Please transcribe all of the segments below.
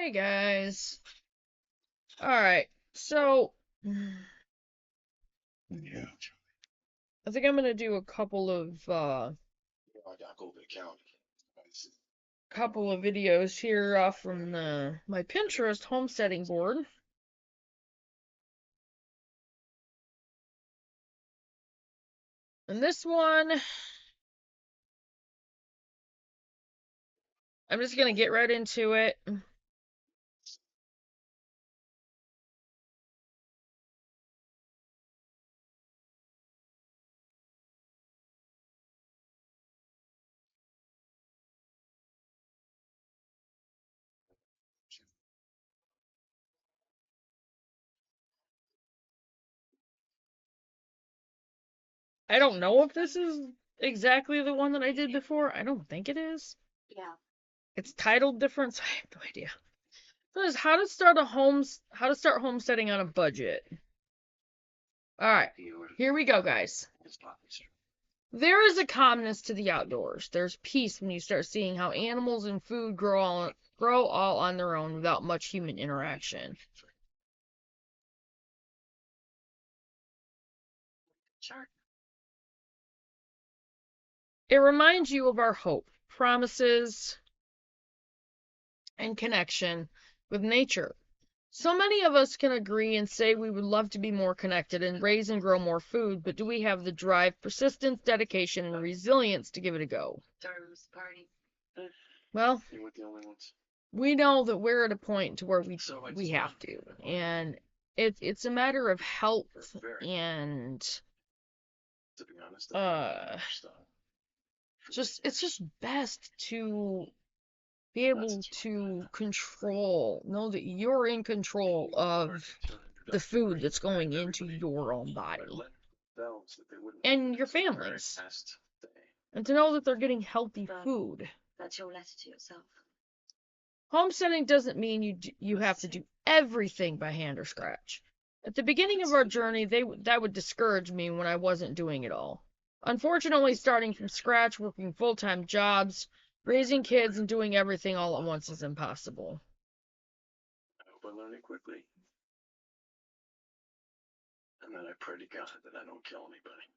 Hey guys. Alright, so Yeah, I think I'm gonna do a couple of I gotta go to the county. videos here off from my Pinterest homesteading board. And this one, I'm just gonna get right into it. I don't know if this is exactly the one that I did before. I don't think it is. Yeah. It's titled different, so I have no idea. This is how to start homesteading on a budget. Alright, here we go, guys. There is a calmness to the outdoors. There's peace when you start seeing how animals and food grow all on their own without much human interaction. Sure. It reminds you of our hope, promises, and connection with nature. So many of us can agree and say we would love to be more connected and raise and grow more food, but do we have the drive, persistence, dedication, and resilience to give it a go? Party. Well, You weren't the only ones. we know that we're at a point to where we have to, and it's a matter of health and To be honest, it's just best to be able to know that you're in control of the food that's going into your own body and your families, and to know that they're getting healthy food. That's your letter to yourself. Homesteading doesn't mean you have to do everything by hand or scratch. At the beginning of our journey, that would discourage me when I wasn't doing it all. Unfortunately, starting from scratch, working full-time jobs, raising kids, and doing everything all at once is impossible. I hope I learn it quickly. And then I pray to God that I don't kill anybody.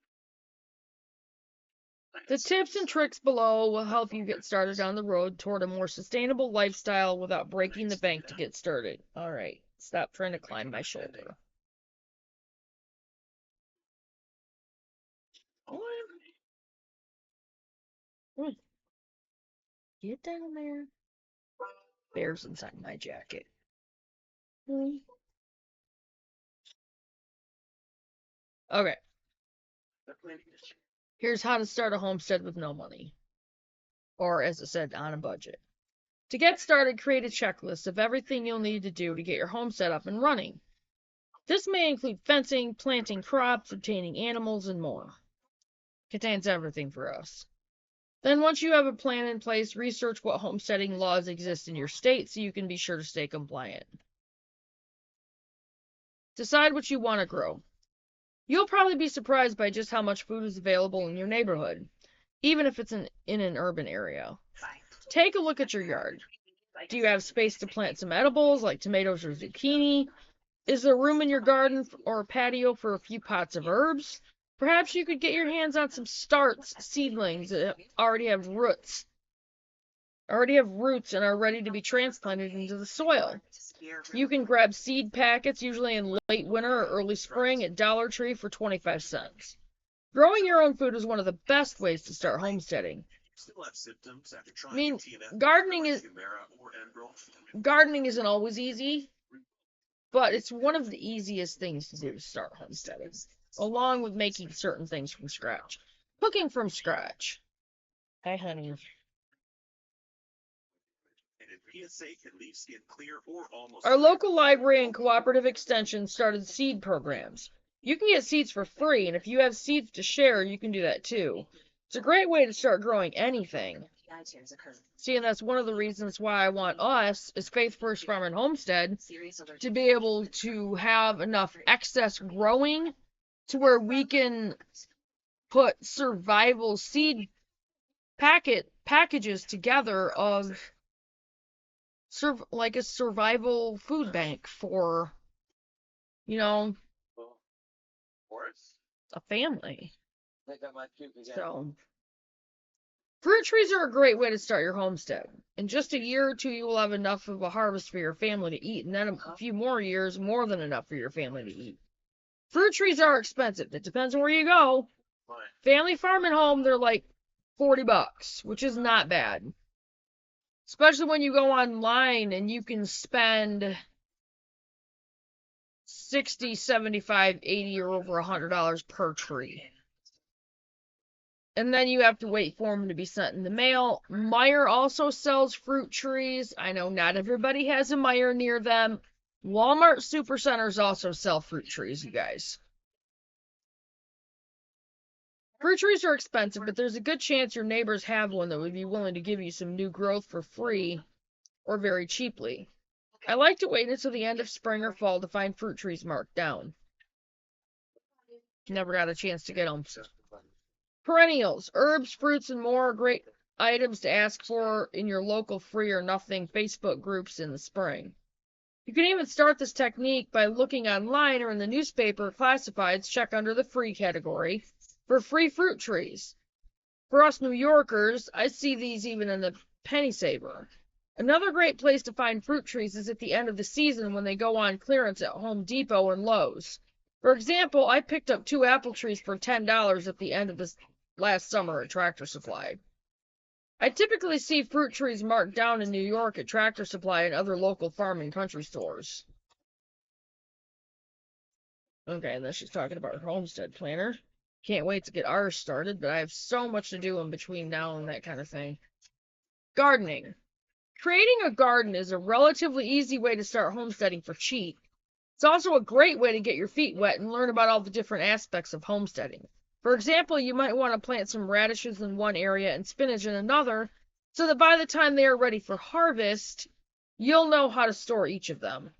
The tips and tricks below will help you get started on the road toward a more sustainable lifestyle without breaking the bank to get started. All right, stop trying to climb my shoulder. Get down there. Bear's inside my jacket. Okay. Here's how to start a homestead with no money. Or, as I said, on a budget. To get started, create a checklist of everything you'll need to do to get your homestead up and running. This may include fencing, planting crops, obtaining animals, and more. Contains everything for us. Then once you have a plan in place, research what homesteading laws exist in your state so you can be sure to stay compliant. Decide what you want to grow. You'll probably be surprised by just how much food is available in your neighborhood, even if it's in an urban area. Take a look at your yard. Do you have space to plant some edibles like tomatoes or zucchini? Is there room in your garden or patio for a few pots of herbs? Perhaps you could get your hands on some seedlings that already have roots and are ready to be transplanted into the soil. You can grab seed packets, usually in late winter or early spring, at Dollar Tree for 25 cents. Growing your own food is one of the best ways to start homesteading. I mean, gardening isn't always easy, but it's one of the easiest things to do to start homesteading, along with making certain things from scratch. Cooking from scratch. Hi, honey. Our local library and cooperative extension started seed programs. You can get seeds for free, and if you have seeds to share, you can do that too. It's a great way to start growing anything. See, and that's one of the reasons why I want us, as Faith First Farm and Homestead, to be able to have enough excess growing to where we can put survival seed packages together of like a survival food bank for, Well, a family. I got my puke again. So, fruit trees are a great way to start your homestead. In just a year or two, you will have enough of a harvest for your family to eat, and then a few more years, more than enough for your family to eat. Fruit trees are expensive. It depends on where you go. Family farm and home, they're like $40, which is not bad. Especially when you go online and you can spend 60, 75, 80, or over $100 per tree. And then you have to wait for them to be sent in the mail. Meijer also sells fruit trees. I know not everybody has a Meijer near them. Walmart supercenters also sell fruit trees, you guys. Fruit trees are expensive, but there's a good chance your neighbors have one that would be willing to give you some new growth for free or very cheaply. I like to wait until the end of spring or fall to find fruit trees marked down. Never got a chance to get them. Perennials, herbs, fruits, and more are great items to ask for in your local free or nothing Facebook groups in the spring. You can even start this technique by looking online or in the newspaper classifieds, check under the free category for free fruit trees. For us New Yorkers, I see these even in the penny saver. Another great place to find fruit trees is at the end of the season when they go on clearance at Home Depot and Lowe's. For example, I picked up 2 apple trees for $10 at the end of this last summer at Tractor Supply. I typically see fruit trees marked down in New York at Tractor Supply and other local farm and country stores. Okay, and then she's talking about her homestead planner. Can't wait to get ours started, but I have so much to do in between now and that kind of thing. Gardening. Creating a garden is a relatively easy way to start homesteading for cheap. It's also a great way to get your feet wet and learn about all the different aspects of homesteading. For example, you might want to plant some radishes in one area and spinach in another, so that by the time they are ready for harvest, you'll know how to store each of them.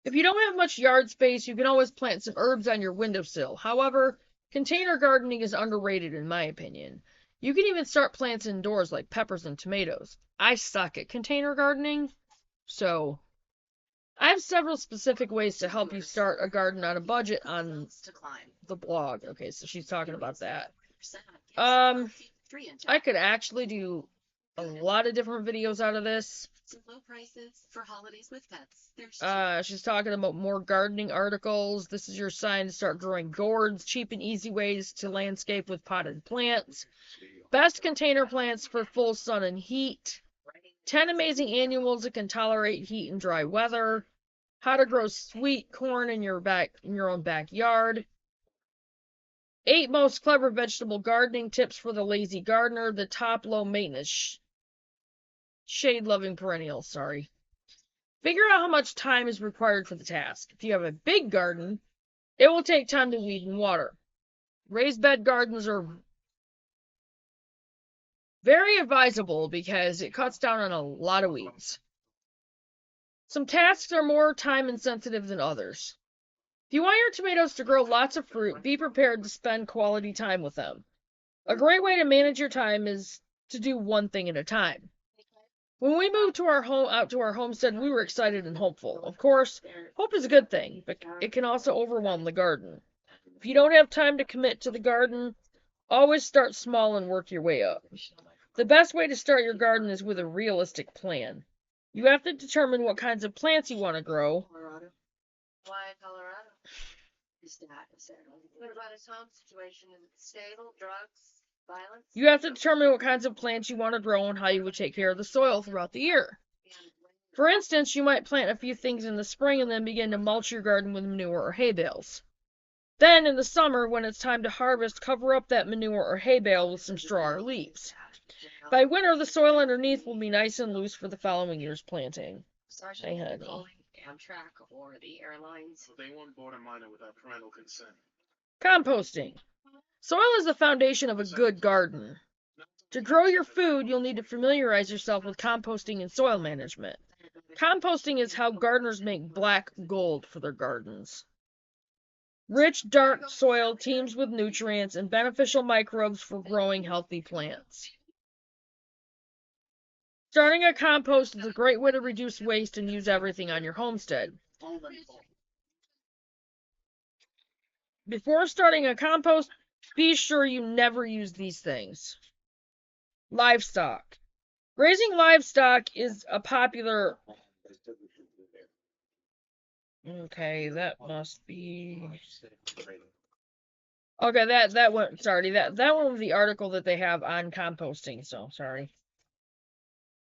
If you don't have much yard space, you can always plant some herbs on your windowsill. However, container gardening is underrated in my opinion. You can even start plants indoors like peppers and tomatoes. I suck at container gardening, so I have several specific ways to help you start a garden on a budget on the blog. Okay, so she's talking about that. I could actually do a lot of different videos out of this. Some low prices for holidays with pets. She's talking about more gardening articles. This is your sign to start growing gourds. Cheap and easy ways to landscape with potted plants. Best container plants for full sun and heat. 10 amazing annuals that can tolerate heat and dry weather. How to grow sweet corn in your own backyard. 8 most clever vegetable gardening tips for the lazy gardener. The top low maintenance shade-loving perennials, sorry. Figure out how much time is required for the task. If you have a big garden, it will take time to weed and water. Raised bed gardens are very advisable because it cuts down on a lot of weeds. Some tasks are more time insensitive than others. If you want your tomatoes to grow lots of fruit, be prepared to spend quality time with them. A great way to manage your time is to do one thing at a time. When we moved to out to our homestead, we were excited and hopeful. Of course, hope is a good thing, but it can also overwhelm the garden. If you don't have time to commit to the garden, always start small and work your way up. The best way to start your garden is with a realistic plan. You have to determine what kinds of plants you want to grow. Colorado. Why Colorado? What about his home situation? Is it stable? Drugs? Violence? You have to determine what kinds of plants you want to grow and how you would take care of the soil throughout the year. For instance, you might plant a few things in the spring and then begin to mulch your garden with manure or hay bales. Then, in the summer, when it's time to harvest, cover up that manure or hay bale with some straw or leaves. By winter, the soil underneath will be nice and loose for the following year's planting. Hey, honey. Amtrak or the airlines. They won't board a miner without parental consent. Composting. Soil is the foundation of a good garden. To grow your food, you'll need to familiarize yourself with composting and soil management. Composting is how gardeners make black gold for their gardens. Rich, dark soil teems with nutrients and beneficial microbes for growing healthy plants. Starting a compost is a great way to reduce waste and use everything on your homestead. Before starting a compost, be sure you never use these things. Livestock. Raising livestock is a popular... Okay, that must be... Okay, that one, sorry, that one was the article that they have on composting, so sorry.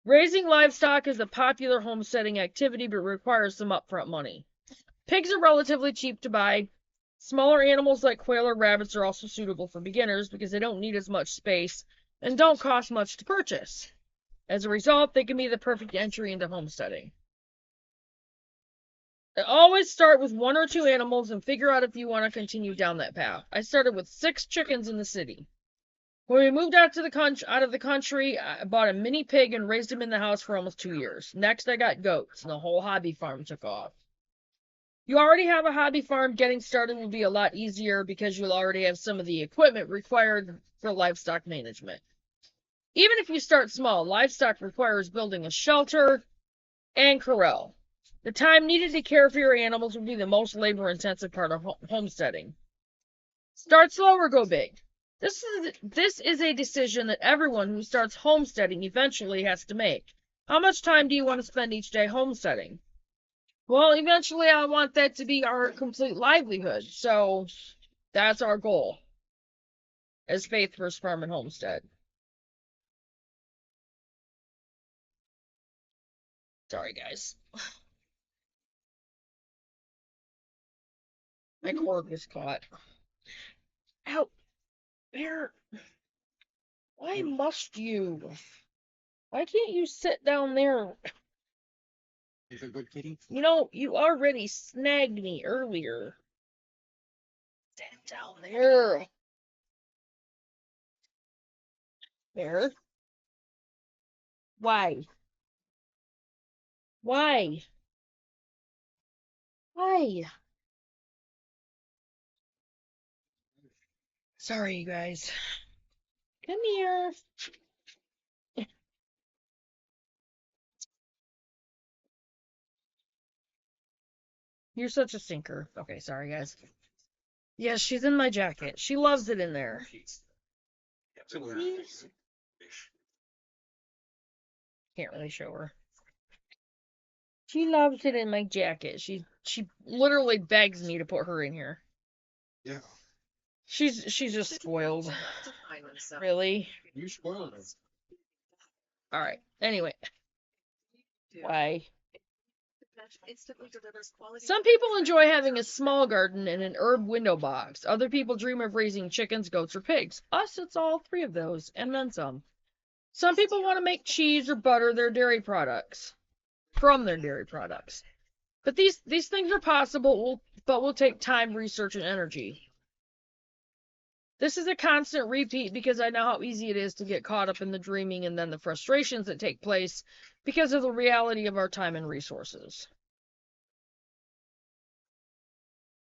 Raising livestock is a popular homesteading activity, but requires some upfront money. Pigs are relatively cheap to buy. Smaller animals like quail or rabbits are also suitable for beginners because they don't need as much space and don't cost much to purchase. As a result, they can be the perfect entry into homesteading. Always start with 1 or 2 animals and figure out if you want to continue down that path. I started with 6 chickens in the city. When we moved out of the country, I bought a mini pig and raised him in the house for almost 2 years. Next, I got goats, and the whole hobby farm took off. You already have a hobby farm, getting started will be a lot easier because you'll already have some of the equipment required for livestock management. Even if you start small, livestock requires building a shelter and corral. The time needed to care for your animals will be the most labor-intensive part of homesteading. Start slow or go big. This is a decision that everyone who starts homesteading eventually has to make. How much time do you want to spend each day homesteading? Well, eventually I want that to be our complete livelihood, so that's our goal as Faith First Farm and Homestead. Sorry, guys. My cord was caught. Ow! Bear! Why must you? Why can't you sit down there? He's a good kitty. You know, you already snagged me earlier. Sit down there. Bear? Why? Why? Why? Sorry, you guys. Come here. You're such a stinker. Okay, sorry, guys. Yes, she's in my jacket. She loves it in there. Can't really show her. She loves it in my jacket. She literally begs me to put her in here. Yeah. She's just spoiled. Really? You spoiled him. Alright. Anyway. Why? Some people enjoy having a small garden and an herb window box. Other people dream of raising chickens, goats, or pigs. Us, it's all 3 of those, and then some. Some people want to make cheese or butter from their dairy products. But these things are possible, but will take time, research, and energy. This is a constant repeat because I know how easy it is to get caught up in the dreaming and then the frustrations that take place because of the reality of our time and resources.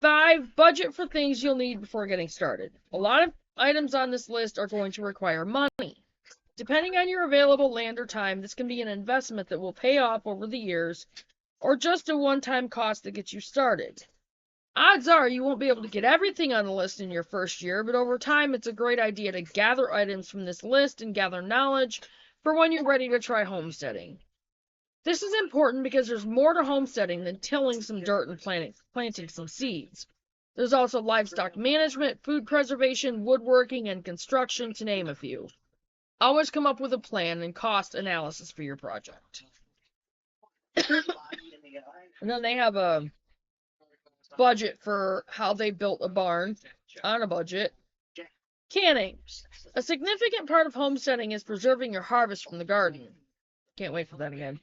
5, budget for things you'll need before getting started. A lot of items on this list are going to require money. Depending on your available land or time, this can be an investment that will pay off over the years, or just a one-time cost that gets you started. Odds are you won't be able to get everything on the list in your first year, but over time it's a great idea to gather items from this list and gather knowledge for when you're ready to try homesteading. This is important because there's more to homesteading than tilling some dirt and planting some seeds. There's also livestock management, food preservation, woodworking, and construction, to name a few. Always come up with a plan and cost analysis for your project. And then they have a budget for how they built a barn on a budget. Canning. A significant part of homesteading is preserving your harvest from the garden. Can't wait for that again.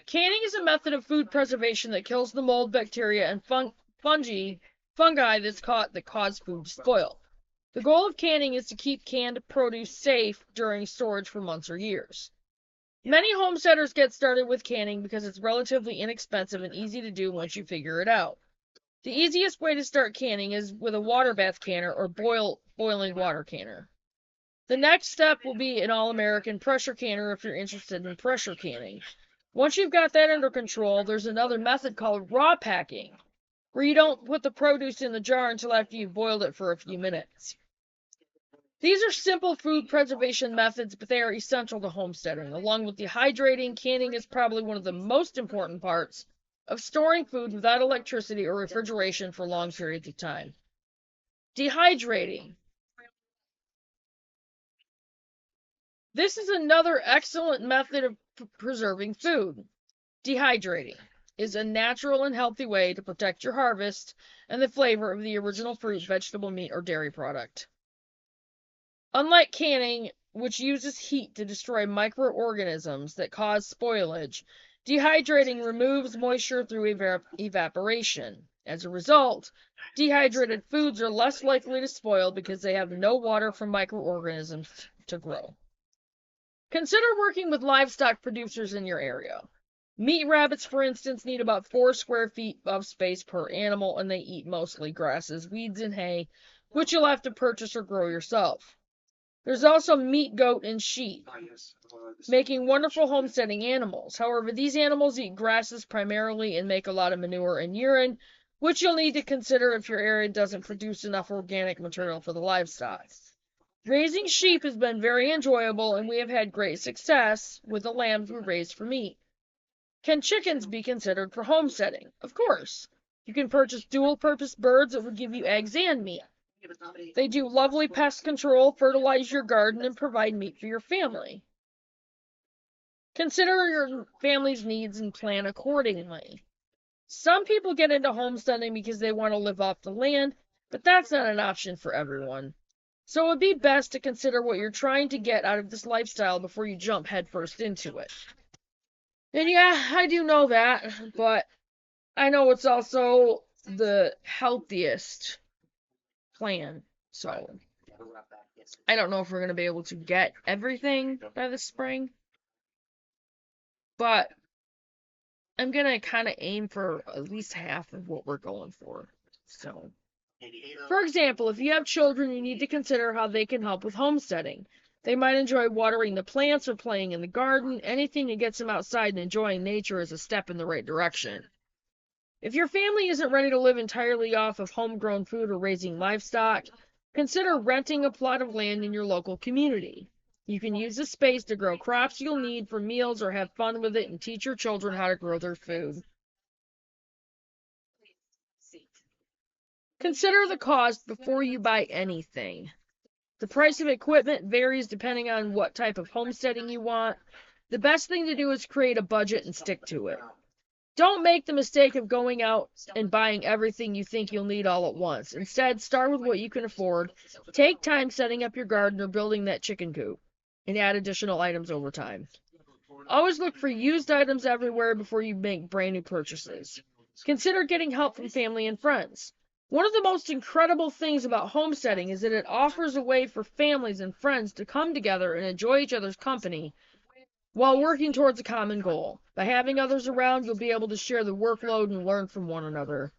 Canning is a method of food preservation that kills the mold, bacteria, and fungi that cause food to spoil. The goal of canning is to keep canned produce safe during storage for months or years. Many homesteaders get started with canning because it's relatively inexpensive and easy to do once you figure it out. The easiest way to start canning is with a water bath canner or boiling water canner. The next step will be an all-American pressure canner if you're interested in pressure canning. Once you've got that under control, there's another method called raw packing, where you don't put the produce in the jar until after you've boiled it for a few minutes. These are simple food preservation methods, but they are essential to homesteading. Along with dehydrating, canning is probably one of the most important parts of storing food without electricity or refrigeration for long periods of time. Dehydrating. This is another excellent method of preserving food. Dehydrating is a natural and healthy way to protect your harvest and the flavor of the original fruit, vegetable, meat, or dairy product. Unlike canning, which uses heat to destroy microorganisms that cause spoilage, dehydrating removes moisture through evaporation. As a result, dehydrated foods are less likely to spoil because they have no water for microorganisms to grow. Consider working with livestock producers in your area. Meat rabbits, for instance, need about 4 square feet of space per animal, and they eat mostly grasses, weeds, and hay, which you'll have to purchase or grow yourself. There's also meat goat and sheep, making wonderful homesteading animals. However, these animals eat grasses primarily and make a lot of manure and urine, which you'll need to consider if your area doesn't produce enough organic material for the livestock. Raising sheep has been very enjoyable, and we have had great success with the lambs we raised for meat. Can chickens be considered for homesteading? Of course. You can purchase dual-purpose birds that would give you eggs and meat. They do lovely pest control, fertilize your garden, and provide meat for your family. Consider your family's needs and plan accordingly. Some people get into homesteading because they want to live off the land, but that's not an option for everyone. So it would be best to consider what you're trying to get out of this lifestyle before you jump headfirst into it. And yeah, I do know that, but I know it's also the healthiest plan. So I don't know if we're going to be able to get everything by the spring, but I'm going to kind of aim for at least half of what we're going for. So, for example, if you have children, you need to consider how they can help with homesteading. They might enjoy watering the plants or playing in the garden. Anything that gets them outside and enjoying nature is a step in the right direction. If your family isn't ready to live entirely off of homegrown food or raising livestock, consider renting a plot of land in your local community. You can use the space to grow crops you'll need for meals or have fun with it and teach your children how to grow their food. Consider the cost before you buy anything. The price of equipment varies depending on what type of homesteading you want. The best thing to do is create a budget and stick to it. Don't make the mistake of going out and buying everything you think you'll need all at once. Instead, start with what you can afford. Take time setting up your garden or building that chicken coop, and add additional items over time. Always look for used items everywhere before you make brand new purchases. Consider getting help from family and friends. One of the most incredible things about homesteading is that it offers a way for families and friends to come together and enjoy each other's company while working towards a common goal. By having others around, you'll be able to share the workload and learn from one another.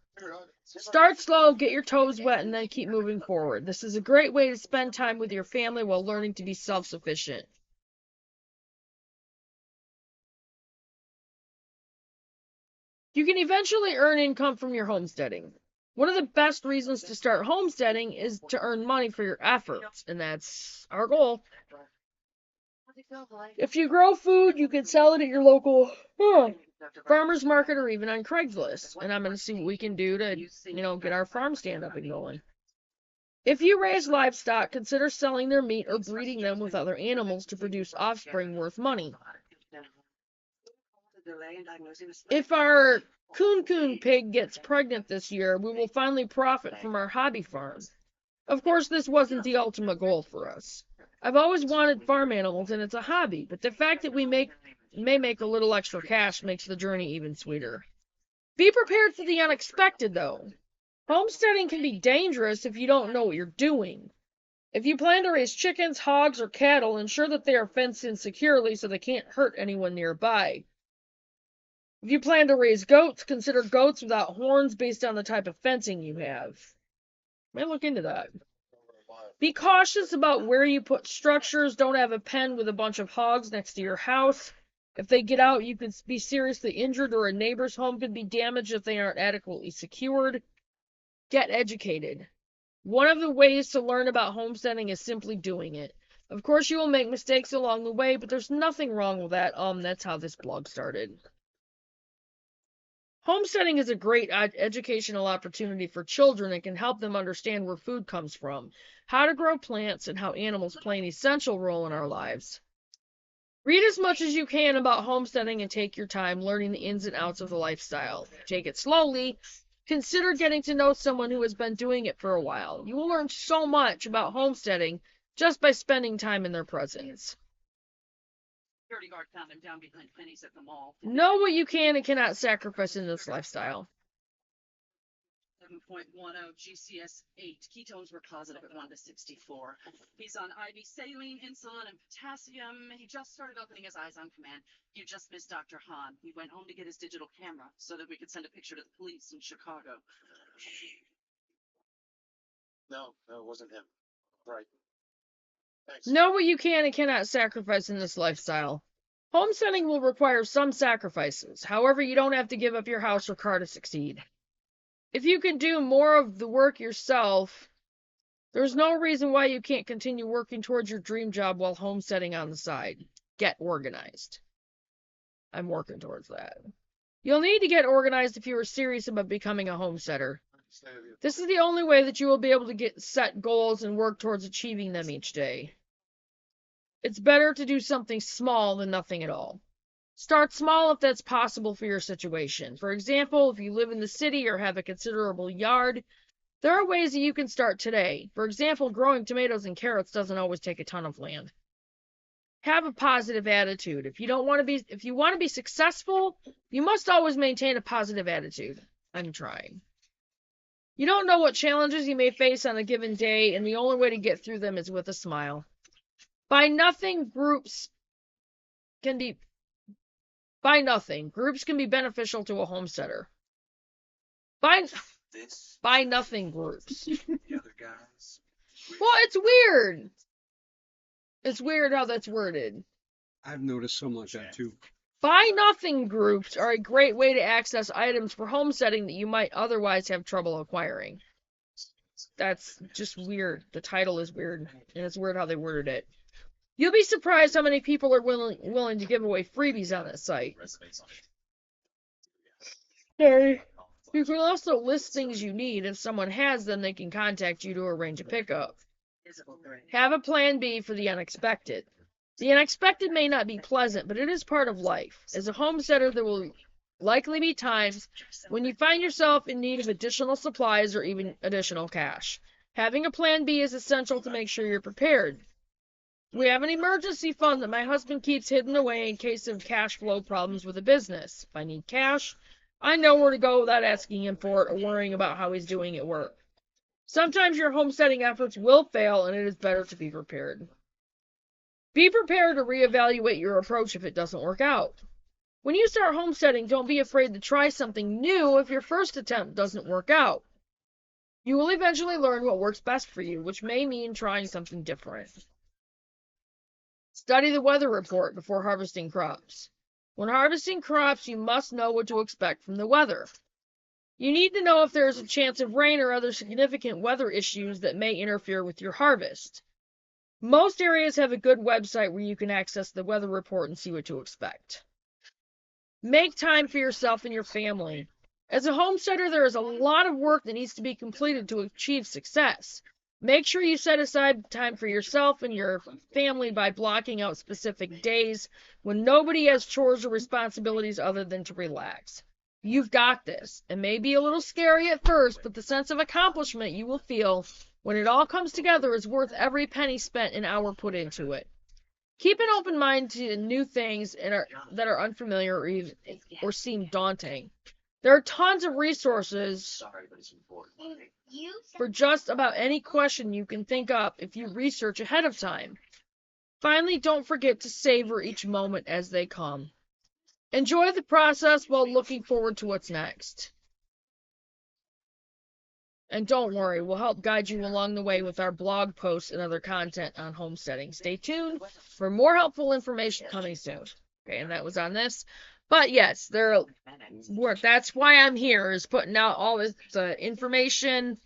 Start slow, get your toes wet, and then keep moving forward. This is a great way to spend time with your family while learning to be self-sufficient. You can eventually earn income from your homesteading. One of the best reasons to start homesteading is to earn money for your efforts, and that's our goal. If you grow food, you can sell it at your local farmer's market or even on Craigslist. And I'm going to see what we can do to, get our farm stand up and going. If you raise livestock, consider selling their meat or breeding them with other animals to produce offspring worth money. If our coon pig gets pregnant this year, we will finally profit from our hobby farm. Of course, this wasn't the ultimate goal for us. I've always wanted farm animals, and it's a hobby, but the fact that we may make a little extra cash makes the journey even sweeter. Be prepared for the unexpected, though. Homesteading can be dangerous if you don't know what you're doing. If you plan to raise chickens, hogs, or cattle, ensure that they are fenced in securely so they can't hurt anyone nearby. If you plan to raise goats, consider goats without horns based on the type of fencing you have. Might look into that. Be cautious about where you put structures. Don't have a pen with a bunch of hogs next to your house. If they get out, you could be seriously injured, or a neighbor's home could be damaged if they aren't adequately secured. Get educated. One of the ways to learn about homesteading is simply doing it. Of course, you will make mistakes along the way, but there's nothing wrong with that. That's how this blog started. Homesteading is a great educational opportunity for children and can help them understand where food comes from, how to grow plants, and how animals play an essential role in our lives. Read as much as you can about homesteading and take your time learning the ins and outs of the lifestyle. Take it slowly. Consider getting to know someone who has been doing it for a while. You will learn so much about homesteading just by spending time in their presence. Security guard found him down behind Penny's at the mall. Know what you can and cannot sacrifice in this lifestyle. 7.10 GCS 8. Ketones were positive at 1 to 64. He's on IV saline, insulin, and potassium. He just started opening his eyes on command. You just missed Dr. Hahn. He went home to get his digital camera so that we could send a picture to the police in Chicago. No, it wasn't him. Right. Thanks. Know what you can and cannot sacrifice in this lifestyle. Homesteading will require some sacrifices. However, you don't have to give up your house or car to succeed. If you can do more of the work yourself, there's no reason why you can't continue working towards your dream job while homesteading on the side. Get organized. I'm working towards that. You'll need to get organized if you are serious about becoming a homesteader. This is the only way that you will be able to set goals and work towards achieving them each day. It's better to do something small than nothing at all. Start small if that's possible for your situation. For example, if you live in the city or have a considerable yard, there are ways that you can start today. For example, growing tomatoes and carrots doesn't always take a ton of land. Have a positive attitude. If you want to be successful, you must always maintain a positive attitude. I'm trying. You don't know what challenges you may face on a given day, and the only way to get through them is with a smile. Buy nothing, groups can be beneficial to a homesteader. Buy nothing groups. The other guys. Well, it's weird. It's weird how that's worded. I've noticed some like that too. Buy nothing groups are a great way to access items for homesteading that you might otherwise have trouble acquiring. That's just weird. The title is weird, and it's weird how they worded it. You'll be surprised how many people are willing to give away freebies on this site. Okay. You can also list things you need. If someone has them, they can contact you to arrange a pickup. Have a plan B for the unexpected. The unexpected may not be pleasant, but it is part of life. As a homesteader, there will likely be times when you find yourself in need of additional supplies or even additional cash. Having a plan B is essential to make sure you're prepared. We have an emergency fund that my husband keeps hidden away in case of cash flow problems with the business. If I need cash, I know where to go without asking him for it or worrying about how he's doing at work. Sometimes your homesteading efforts will fail, and it is better to be prepared. Be prepared to reevaluate your approach if it doesn't work out. When you start homesteading, don't be afraid to try something new if your first attempt doesn't work out. You will eventually learn what works best for you, which may mean trying something different. Study the weather report before harvesting crops. When harvesting crops, you must know what to expect from the weather. You need to know if there is a chance of rain or other significant weather issues that may interfere with your harvest. Most areas have a good website where you can access the weather report and see what to expect. Make time for yourself and your family. As a homesteader, there is a lot of work that needs to be completed to achieve success. Make sure you set aside time for yourself and your family by blocking out specific days when nobody has chores or responsibilities other than to relax. You've got this. It may be a little scary at first, but the sense of accomplishment you will feel when it all comes together is worth every penny spent and hour put into it. Keep an open mind to new things that are unfamiliar or seem daunting. There are tons of resources for just about any question you can think up if you research ahead of time. Finally, don't forget to savor each moment as they come. Enjoy the process while looking forward to what's next. And don't worry, we'll help guide you along the way with our blog posts and other content on homesteading. Stay tuned for more helpful information coming soon. Okay, and that was on this. But yes, that's why I'm here, is putting out all this information,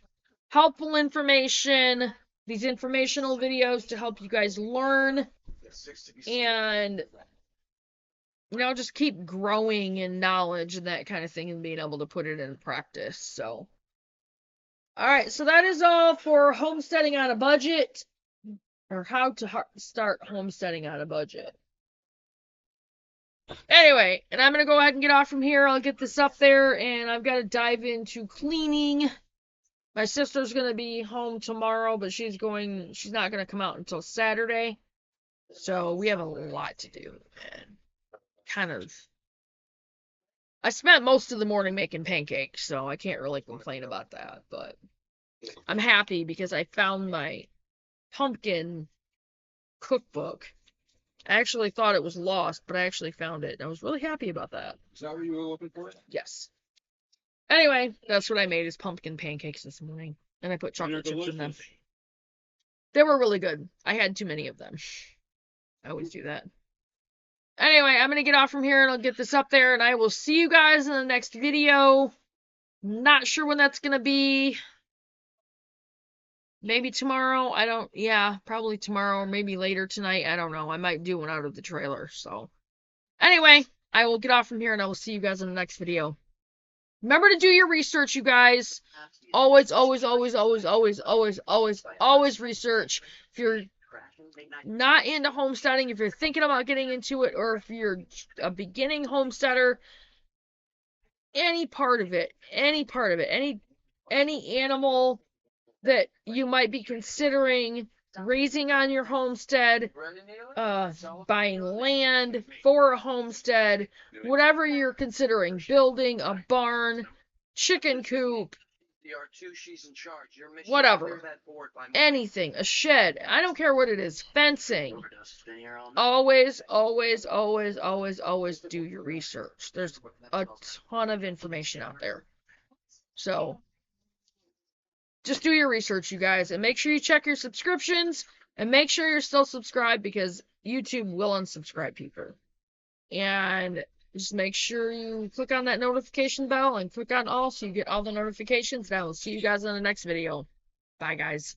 helpful information, these informational videos to help you guys learn and, just keep growing in knowledge and that kind of thing and being able to put it in practice. So, all right, so that is all for homesteading on a budget, or how to start homesteading on a budget. Anyway, and I'm going to go ahead and get off from here. I'll get this up there, and I've got to dive into cleaning. My sister's going to be home tomorrow, but she's not going to come out until Saturday. So we have a lot to do, and I spent most of the morning making pancakes, so I can't really complain about that, but I'm happy because I found my pumpkin cookbook. I actually thought it was lost, but I actually found it. I was really happy about that. Is that what you were looking for? Yes. Anyway, that's what I made, is pumpkin pancakes this morning, and I put chocolate chips in them. They were really good. I had too many of them. I always do that. Anyway, I'm going to get off from here, and I'll get this up there, and I will see you guys in the next video. Not sure when that's going to be. Maybe tomorrow. Probably tomorrow, or maybe later tonight. I don't know. I might do one out of the trailer. So, anyway, I will get off from here, and I will see you guys in the next video. Remember to do your research, you guys. Always, always, always, always, always, always, always, always research. If you're not into homesteading, if you're thinking about getting into it, or if you're a beginning homesteader, any part of it, any animal that you might be considering raising on your homestead, buying land for a homestead, whatever you're considering, building a barn, chicken coop, whatever, anything, a shed, I don't care what it is, fencing, always, always, always, always, always do your research. There's a ton of information out there. So, just do your research, you guys, and make sure you check your subscriptions, and make sure you're still subscribed, because YouTube will unsubscribe people. And just make sure you click on that notification bell and click on all so you get all the notifications, and I will see you guys in the next video. Bye, guys.